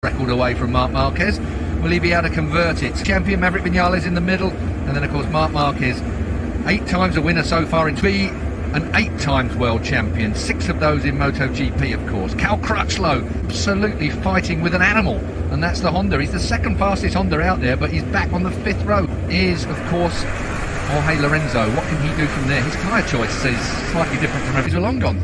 record away from Marc Marquez. Will he be able to convert it? Champion Maverick Vinales in the middle, and then of course Marc Marquez, 8 times a winner so far in B, and 8 times world champion, 6 of those in MotoGP of course. Cal Crutchlow absolutely fighting with an animal, and that's the Honda. He's the second fastest Honda out there, but he's back on the 5th row. Is of course Jorge Lorenzo. What can he do from there? His tyre choice is slightly different from everything long gone.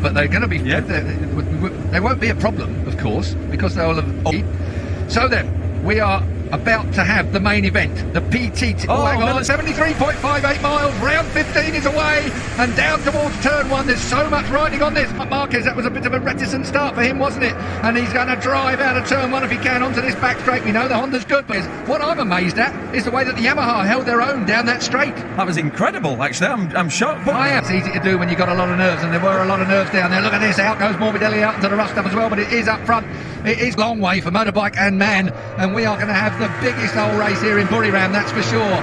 But they're going to be, they won't be a problem, of course, because they'll have. So then, we are about to have the main event, the PT. Oh, hang on, 73.58 miles, round 15 is away, and down towards turn 1. There's so much riding on this. Marquez, that was a bit of a reticent start for him, wasn't it? And he's going to drive out of turn 1 if he can onto this back straight. We know the Honda's good, but what I'm amazed at is the way that the Yamaha held their own down that straight. That was incredible, actually. I'm shocked. But it's easy to do when you've got a lot of nerves, and there were a lot of nerves down there. Look at this, out goes Morbidelli out into the rough stuff as well, but it is up front. It is a long way for motorbike and man, and we are going to have the biggest old race here in Buriram, that's for sure.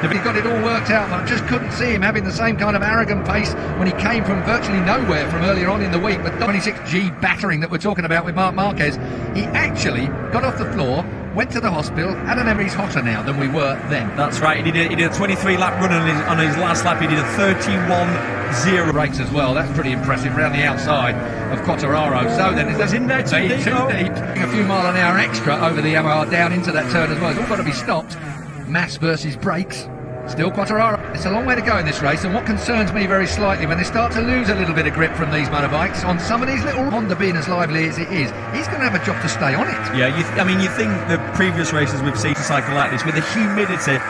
He got it all worked out, but I just couldn't see him having the same kind of arrogant pace when he came from virtually nowhere from earlier on in the week. But 26G battering that we're talking about with Marc Marquez, he actually got off the floor, went to the hospital. Adam Emery's hotter now than we were then. That's right, he did a 23-lap run on his last lap. He did a 31.0 race as well. That's pretty impressive round the outside of Quartararo. So then is that in there too deep? A few mile an hour extra over the Yamaha down into that turn as well. It's all got to be stopped. Mass versus brakes. Still Quartararo. It's a long way to go in this race, and what concerns me very slightly, when they start to lose a little bit of grip from these motorbikes, on some of these little Honda being as lively as it is, he's going to have a job to stay on it. Yeah, you think the previous races we've seen a cycle like this, with the humidity,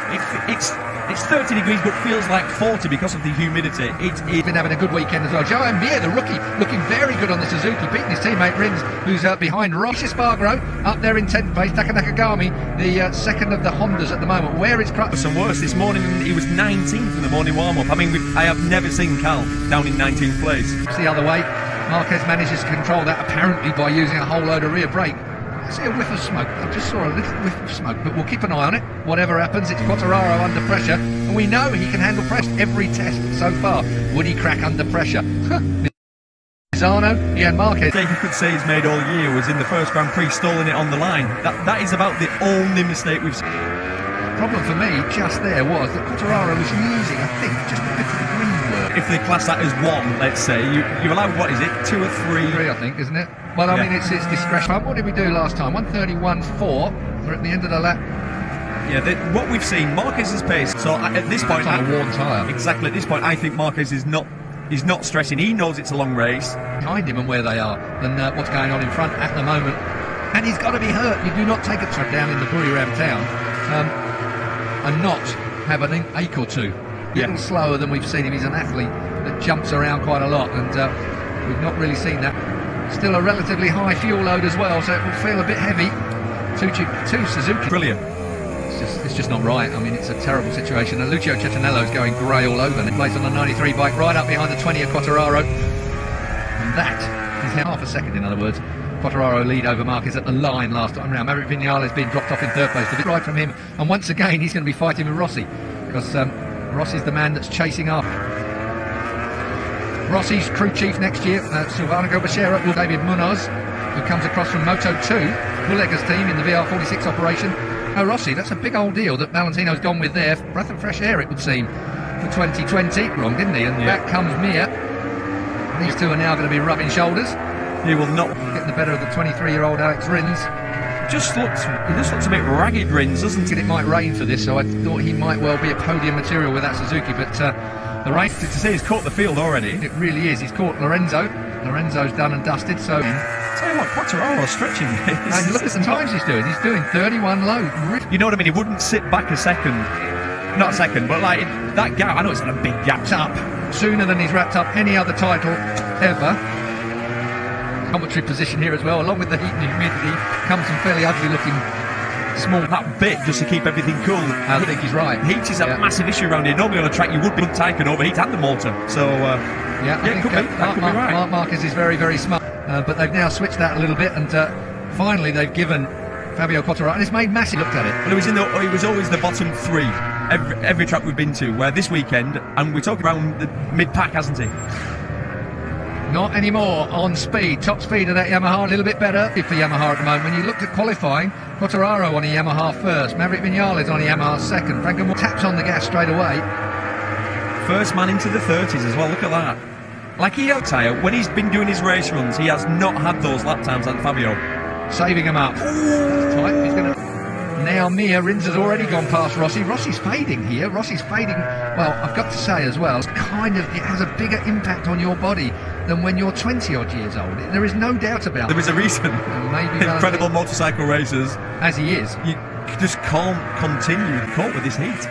it's 30 degrees but feels like 40 because of the humidity. He's been having a good weekend as well. Joan Mir, the rookie, looking very good on the Suzuki, beating his teammate Rins, who's behind Ross Espargaro, up there in 10th place. Taka Nakagami, the second of the Hondas at the moment. Where is Crutch? Some worse. This morning he was 19th in the morning warm-up. I mean, I have never seen Cal down in 19th place. It's the other way. Marquez manages to control that apparently by using a whole load of rear brake. I see a whiff of smoke. I just saw a little whiff of smoke, but we'll keep an eye on it. Whatever happens, it's Quartararo under pressure, and we know he can handle pressure. Every test so far, would he crack under pressure? Misano, and Marquez. The mistake you could say he's made all year was in the first Grand Prix, stalling it on the line. That is about the only mistake we've seen. The problem for me just there was that Quartararo was using, I think, just a bit of the green work. If they class that as 1, let's say, you're allowed, what is it, 2 or 3? 3, I think, isn't it? Well, I mean, it's discretion. What did we do last time? 1:31.4. We're at the end of the lap. Yeah, what we've seen, Marquez's pace. So at this point, like a worn tyre. Exactly. At this point, I think Marquez is not stressing. He knows it's a long race. Behind him and where they are than what's going on in front at the moment. And he's got to be hurt. You do not take a trip down in the Buriram town and not have an ache or two. A little slower than we've seen him. He's an athlete that jumps around quite a lot, and we've not really seen that. Still a relatively high fuel load as well, so it will feel a bit heavy. Two Suzuki. Brilliant. It's just not right. I mean, it's a terrible situation. And Lucio Cetinello's going grey all over. And placed on the 93 bike, right up behind the 20 of Quartararo. And that is half a second, in other words. Quartararo lead over Marquez at the line last time round. Maverick Vinales being dropped off in 3rd place. A bit right from him. And once again, he's going to be fighting with Rossi, because Rossi's the man that's chasing after. Rossi's crew chief next year, Silvano Gobachera, David Munoz, who comes across from Moto2, Mullega's team in the VR46 operation. Oh, Rossi, that's a big old deal that Valentino's gone with there. Breath of fresh air, it would seem, for 2020. Wrong, didn't he? And back comes Mir. These two are now going to be rubbing shoulders. He will not get the better of the 23-year-old Alex Rins. He just looks a bit ragged, Rins, doesn't he? It might rain for this, so I thought he might well be a podium material with that Suzuki, but the rain, to say he's caught the field already. It really is. He's caught Lorenzo. Lorenzo's done and dusted, so... Tell you what, Quartararo's stretching this. And look at the times he's doing. He's doing 31 low. You know what I mean? He wouldn't sit back a second. Not a second, but like that gap, I know it's not a big gap. It's up sooner than he's wrapped up any other title ever. Commentary position here as well, along with the heat and humidity, comes some fairly ugly looking small that bit just to keep everything cool. I think he's right. Heat is a massive issue around here. Normally on a track you would be tight and overheat and the motor. So I think could be. That could be right. Marc Marquez is very, very smart, but they've now switched that a little bit, and finally they've given Fabio Quartararo, and it's made massive. Looked at it. Well, he was always the bottom 3 every track we've been to. Where this weekend, and we're talking around the mid-pack, hasn't he? Not anymore on speed. Top speed of that Yamaha, a little bit better for Yamaha at the moment. When you looked at qualifying, Quartararo on a Yamaha first, Maverick Vinales on a Yamaha second. Franco taps on the gas straight away. First man into the 30s as well, look at that. Like tyre, when he's been doing his race runs, he has not had those lap times like Fabio. Saving him up. That's tight. He's going to... Now Rins has already gone past Rossi. Rossi's fading here. Rossi's fading. Well, I've got to say as well, it has a bigger impact on your body than when you're 20-odd years old. There is no doubt about it. There is a reason. Maybe incredible motorcycle racers. As he is. You just can't continue to cope with this heat.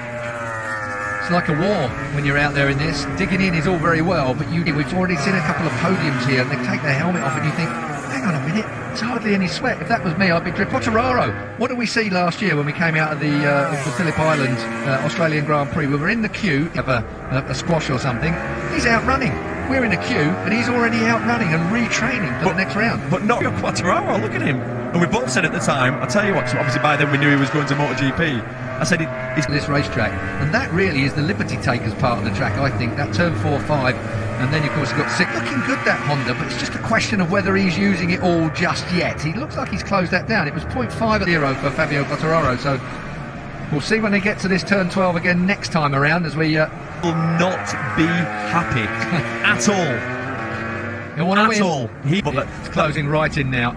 It's like a war when you're out there in this. Digging in is all very well, but we've already seen a couple of podiums here, and they take their helmet off and you think, hang on a minute, it's hardly any sweat. If that was me, I'd be dripping. Quartararo, what did we see last year when we came out of the Phillip Island Australian Grand Prix? We were in the queue of a squash or something. He's out running. We're in a queue, and he's already out running and retraining for the next round. But not your Quartararo, look at him. And we both said at the time, I'll tell you what, obviously by then we knew he was going to MotoGP. I said it's this racetrack, and that really is the Liberty Takers part of the track, I think. That turn 4, 5, and then of course you've got 6. Looking good, that Honda, but it's just a question of whether he's using it all just yet. He looks like he's closed that down. It was 0.50 for Fabio Quartararo, so we'll see when they get to this turn 12 again next time around as we... will not be happy at all. He'll want to win. All. It's closing right in now.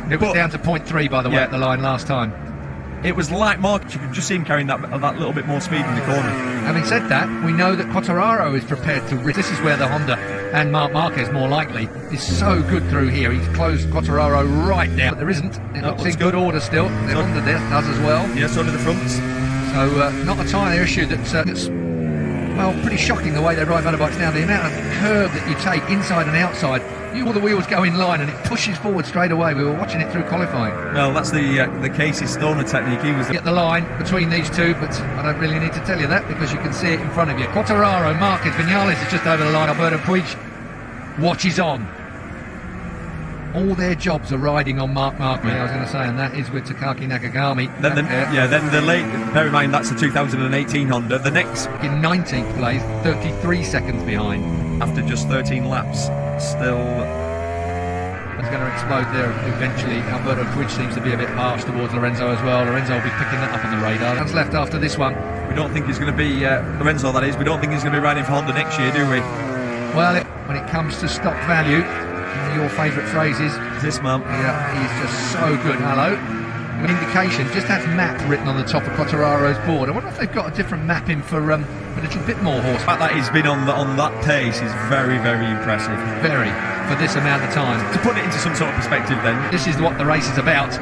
It was down to 0.3 by the way at the line last time. It was like Mark, you could just see him carrying that little bit more speed in the corner. Having said that, we know that Quartararo is prepared to risk. This is where the Honda and Marc Marquez, more likely, is so good through here. He's closed Quartararo right down. But there isn't. It looks in good order still. The Honda does as well. Yeah, so do the fronts. So not a tyre issue that's well, pretty shocking the way they ride motorbikes now. The amount of curve that you take inside and outside. All the wheels go in line and it pushes forward straight away. We were watching it through qualifying. Well, that's the Casey Stoner technique. He was get the line between these two, but I don't really need to tell you that because you can see it in front of you. Quartararo, Marquez, Vinales is just over the line. Alberto Puig watches on. All their jobs are riding on Marc Marquez, I was going to say, and that is with Takaki Nakagami. Then the late, bear in mind that's the 2018 Honda. The next in 19th place, 33 seconds behind after just 13 laps. Still, it's going to explode there eventually. Alberto Puig seems to be a bit harsh towards Lorenzo as well. Lorenzo will be picking that up on the radar. That's left after this one. We don't think he's going to be Lorenzo. That is, we don't think he's going to be riding for Honda next year, do we? Well, when it comes to stock value. Your favourite phrases. This man. Yeah, he's just so good. Hello. An indication, just has map written on the top of Quartararo's board. I wonder if they've got a different mapping for a little bit more horse. The fact that he's been on that pace is very, very impressive. Very, for this amount of time. To put it into some sort of perspective then. This is what the race is about.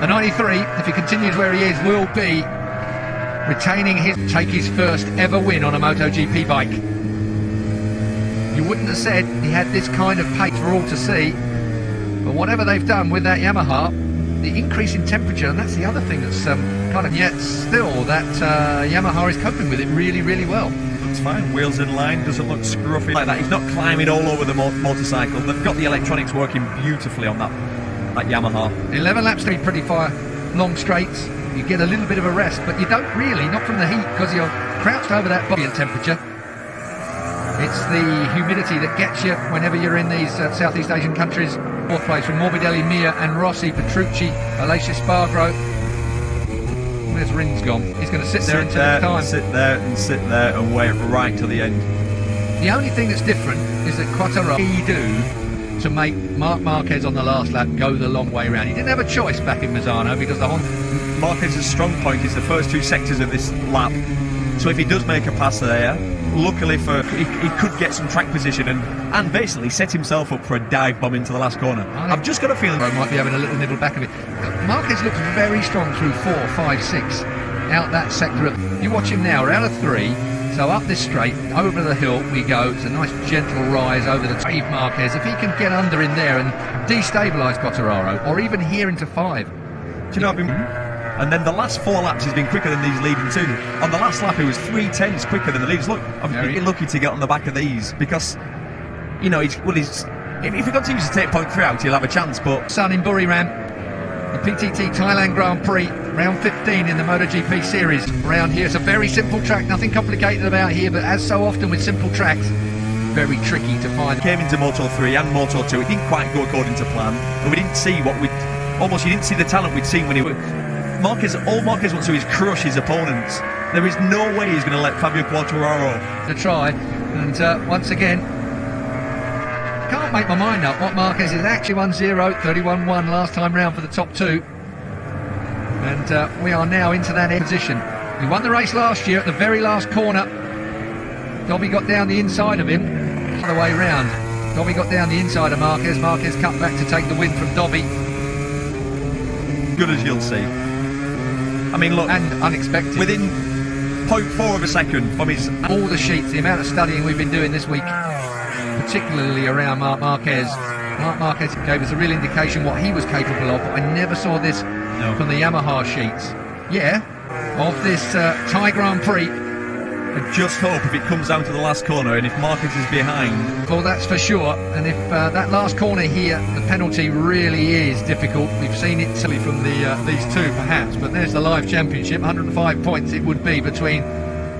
The 93, if he continues where he is, will be retaining take his first ever win on a MotoGP bike. You wouldn't have said he had this kind of pace for all to see, but whatever they've done with that Yamaha, the increase in temperature, and that's the other thing that's kind of yet still that Yamaha is coping with it really, really well. Looks fine, wheels in line, doesn't look scruffy like that. He's not climbing all over the motorcycle. They've got the electronics working beautifully on that Yamaha. 11 laps to be pretty far, long straights. You get a little bit of a rest, but you don't really, not from the heat, because you're crouched over that body and temperature. It's the humidity that gets you whenever you're in these Southeast Asian countries. Fourth place from Morbidelli, Mir and Rossi, Petrucci, Alessia Spargro. Where's Rins gone? He's going to sit there until it's time. Sit there and wait right till the end. The only thing that's different is that Quartararo do to make Marc Marquez on the last lap go the long way around. He didn't have a choice back in Misano because the Honda... Marquez's strong point is the first two sectors of this lap. So if he does make a pass there, luckily he could get some track position and basically set himself up for a dive bomb into the last corner. I've just got a feeling I might be having a little nibble back of it. Marquez looks very strong through 4, 5, 6 out that sector of... You watch him now, we're out of 3, so up this straight, over the hill we go. It's a nice gentle rise over the Steve Marquez. If he can get under in there and destabilise Quartararo, or even here into 5. Do you know what I mean? And then the last 4 laps he's been quicker than these leading 2. On the last lap he was 3/10 quicker than the leaders. Look, I'm really lucky to get on the back of these because, you know, if he continues to take point 3 out, he'll have a chance. But Sun in Buriram, the PTT Thailand Grand Prix, round 15 in the MotoGP series. Around here, it's a very simple track, nothing complicated about here, but as so often with simple tracks, very tricky to find. Came into Moto 3 and Moto 2, it didn't quite go according to plan, and we didn't see what we'd... Almost, you didn't see the talent we'd seen when he... all Marquez wants to do is crush his opponents. There is no way he's going to let Fabio Quartararo... To try, and once again, can't make my mind up what Marquez is. Actually 1-0, 31-1 last time round for the top two. And we are now into that position. He won the race last year at the very last corner. Dobby got down the inside of him, the other way round. Dobby got down the inside of Marquez. Marquez cut back to take the win from Dobby. Good as you'll see. I mean, look, and unexpected. Within 0.4 of a second from his... All the sheets, the amount of studying we've been doing this week, particularly around Marc Marquez. Marc Marquez gave us a real indication what he was capable of. I never saw this from the Yamaha sheets. Yeah, of this Thai Grand Prix. I just hope if it comes down to the last corner and if Marquez is behind... Well, that's for sure. And if that last corner here, the penalty really is difficult. We've seen it silly from these two, perhaps. But there's the live championship. 105 points it would be between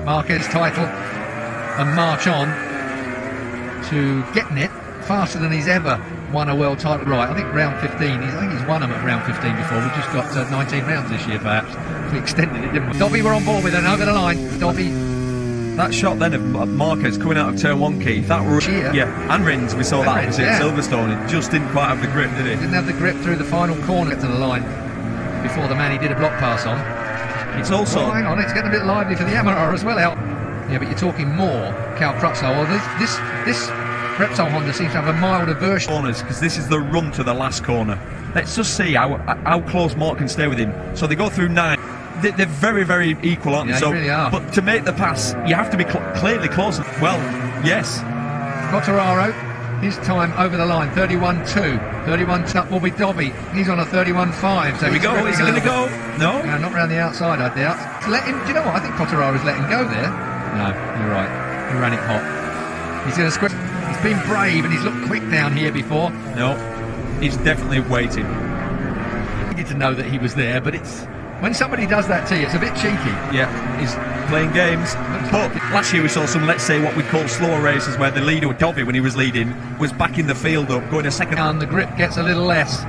Marquez's title and march on to getting it faster than he's ever won a world title. Right, I think round 15, I think he's won them at round 15 before. We've just got 19 rounds this year, perhaps. We extended it, didn't we? Dobby were on board with it, over the line. Dobby... That shot then of Marquez coming out of turn 1, Keith, that was... Yeah, and Rins, we saw that opposite Silverstone. It just didn't quite have the grip, did it? Didn't have the grip through the final corner to the line before the man he did a block pass on. It's also... Oh, hang on, it's getting a bit lively for the Yamaha as well out. Yeah, but you're talking more Cal Crutchlow. Well, this Repsol Honda seems to have a milder version. Corners, because this is the run to the last corner. Let's just see how close Mark can stay with him. So they go through 9. They're very, very equal, aren't they? Yeah, so, they really are. But to make the pass, you have to be clearly closer. Well, yes. Quartararo, his time over the line, 31-2. 31 will be Dobby. He's on a 31-5. So there we go. Is he going to go? No? No, not around the outside, I doubt. Let him. Do you know what? I think Quartararo's let him go there. No, you're right. He ran it hot. He's going to squint. He's been brave and he's looked quick down here before. No, he's definitely waiting. He needed to know that he was there, but it's... When somebody does that to you, it's a bit cheeky. Yeah, he's playing games. But last year we saw some, let's say, what we call slower races where the leader, Dobby, when he was leading, was backing the field up, going a second. And the grip gets a little less,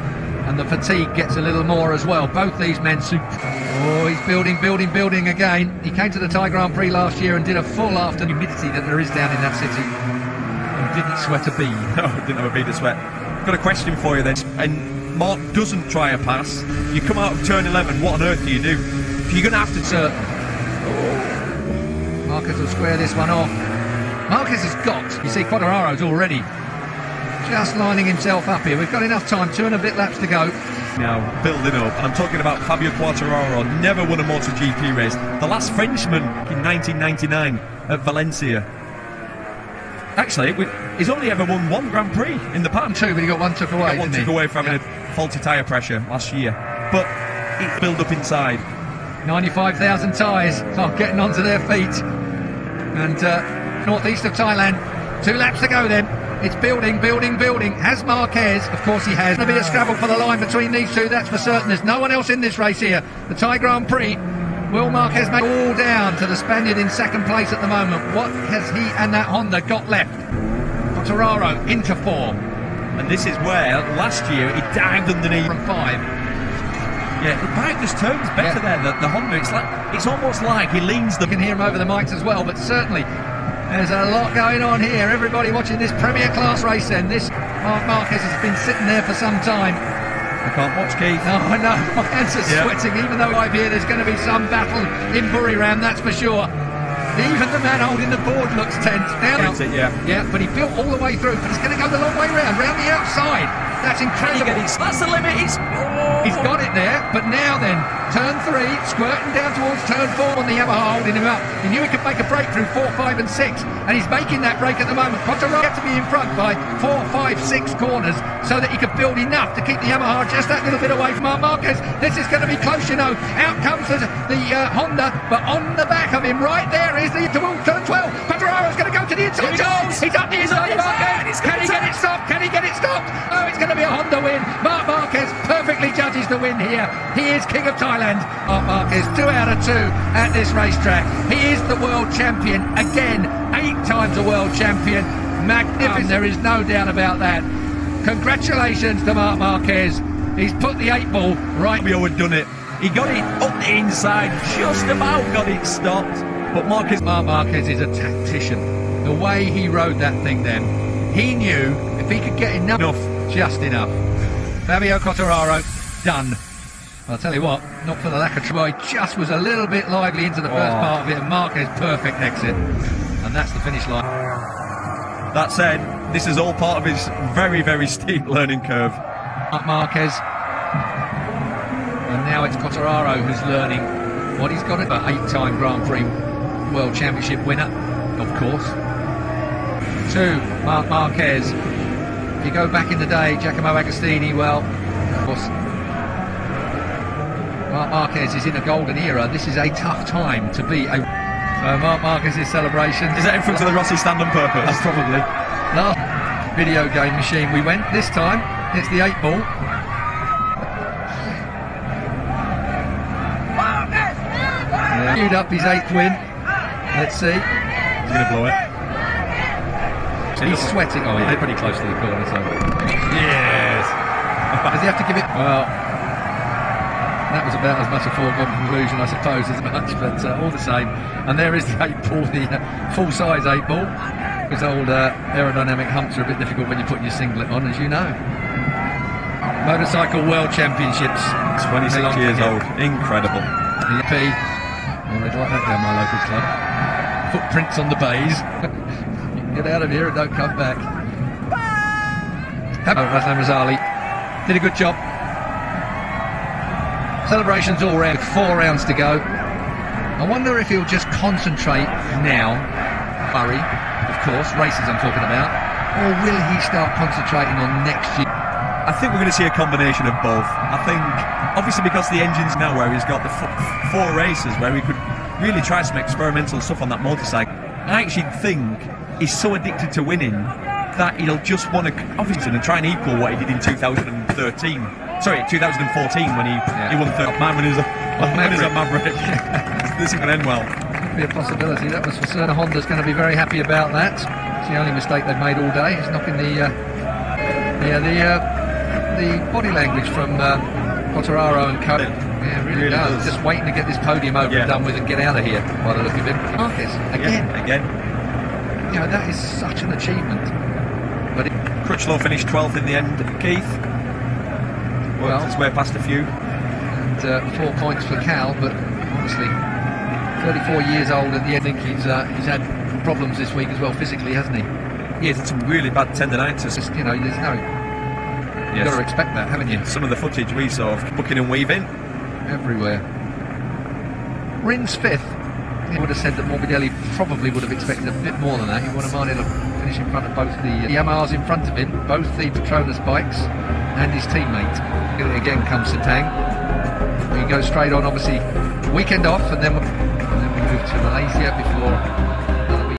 and the fatigue gets a little more as well. Both these men, oh, he's building again. He came to the Thai Grand Prix last year and did a full after the humidity that there is down in that city. And didn't sweat a bead. No, didn't have a bead of sweat. Got a question for you then. And Mark doesn't try a pass. You come out of turn 11, what on earth do you do? You're going to have to turn. Marquez will square this one off. Marquez has got, you see, Quartararo's already just lining himself up here. We've got enough time, 2 and a bit laps to go. Now, building up, and I'm talking about Fabio Quartararo, never won a MotoGP race. The last Frenchman in 1999 at Valencia. Actually, he's only ever won 1 Grand Prix in the past. 2, but he got 1 took away. Took away from having a faulty tyre pressure last year. But it built up inside. 95,000 tyres are getting onto their feet. And northeast of Thailand, 2 laps to go then. It's building. Has Marquez? Of course he has. There's going to be a scrabble for the line between these two, that's for certain. There's no one else in this race here. The Thai Grand Prix. Will Marquez make all down to the Spaniard in second place at the moment? What has he and that Honda got left? Quartararo into 4. And this is where last year he dived underneath from 5. Yeah, the bike just turns better there. The Honda, it's almost like he leans the... You can hear him over the mics as well, but certainly there's a lot going on here. Everybody watching this Premier Class race then. This Marc Marquez has been sitting there for some time. I can't watch, Keith. No, I know, my hands are sweating, even though I hear there's going to be some battle in Buriram, that's for sure. Even the man holding the board looks tense. Yeah, but he built all the way through, but he's going to go the long way round the outside. That's incredible. That's the limit. He's got it there, but now then, turn 3, squirting down towards turn 4 on the Yamaha, holding him up. He knew he could make a break through 4, 5 and 6, and he's making that break at the moment. Quartararo had to be in front by 4, 5, 6 corners so that he could build enough to keep the Yamaha just that little bit away from Marc Marquez. This is going to be close, you know. Out comes the Honda, but on the back of him, right there is the turn 12. Quartararo's going to go to the inside. He's up the inside. Can he get it stopped? Oh, it's going to be a Honda win. Marc Marquez perfectly judges the win here. He is king of Thailand. Marc Marquez, 2 out of 2 at this racetrack. He is the world champion again, 8 times a world champion. Magnificent. There is no doubt about that. Congratulations to Marc Marquez. He's put the 8 ball right. Fabio had done it. He got it up the inside, just about got it stopped. But Marc Marquez is a tactician. The way he rode that thing then, he knew if he could get enough, just enough. Fabio Quartararo, done. I'll tell you what, not for the lack of try, just was a little bit lively into the first part of it, and Marquez perfect exit. And that's the finish line. That said, this is all part of his very, very steep learning curve. Marquez. And now it's Quartararo who's learning what he's got. An 8-time Grand Prix World Championship winner, of course. 2, Marc Marquez. If you go back in the day, Giacomo Agostini, well, of course, Marc Marquez is in a golden era. This is a tough time to be a... Marc Marquez's celebrations. Is that in front of the Rossi stand on purpose? Probably. Last video game machine we went. This time, it's the 8 ball. Queued up his 8th win. Let's see. He's going to blow it. He's sweating. Oh, they're pretty close to the corner. So. Yes. Does he have to give it? Well, that was about as much a foregone conclusion, I suppose, as much. But all the same. And there is the 8 ball, the full-size 8 ball. Because old aerodynamic humps are a bit difficult when you put your singlet on, as you know. Motorcycle World Championships. 26 years old. Incredible. The EP. Well, they'd like that down my local club. Footprints on the bays. You can get out of here and don't come back. Razvan Razali did a good job. Celebrations all round, 4 rounds to go. I wonder if he'll just concentrate now, hurry, of course, races I'm talking about, or will he start concentrating on next year? I think we're going to see a combination of both. I think, obviously, because the engine's now where he's got the 4 races where he could really try some experimental stuff on that motorcycle. I actually think he's so addicted to winning that he'll just want to, obviously, and try and equal what he did in 2013. Sorry, 2014 when he won third. Man, when he was a Maverick. This is going to end well. Could be a possibility. That was for certain. Honda's going to be very happy about that. It's the only mistake they've made all day. It's knocking the body language from Quartararo and Co. Yeah, really does. Just waiting to get this podium over and done with and get out of here. By the look of him, Marquez again. You know, that is such an achievement. But Crutchlow finished 12th in the end. Keith worked his way past a few. And 4 points for Cal, but obviously 34 years old at the end. I think he's had problems this week as well physically, hasn't he? Yeah, he's had some really bad tendinitis. Just, you know, there's no. You've got to expect that, haven't you? Some of the footage we saw of booking and weaving everywhere. Rins 5th. He would have said that Morbidelli probably would have expected a bit more than that. He would have minded to finish in front of both the Yamahas in front of him, both the Petronas bikes, and his teammate. Again comes Setang. We go straight on, obviously, weekend off, and then we move to Malaysia before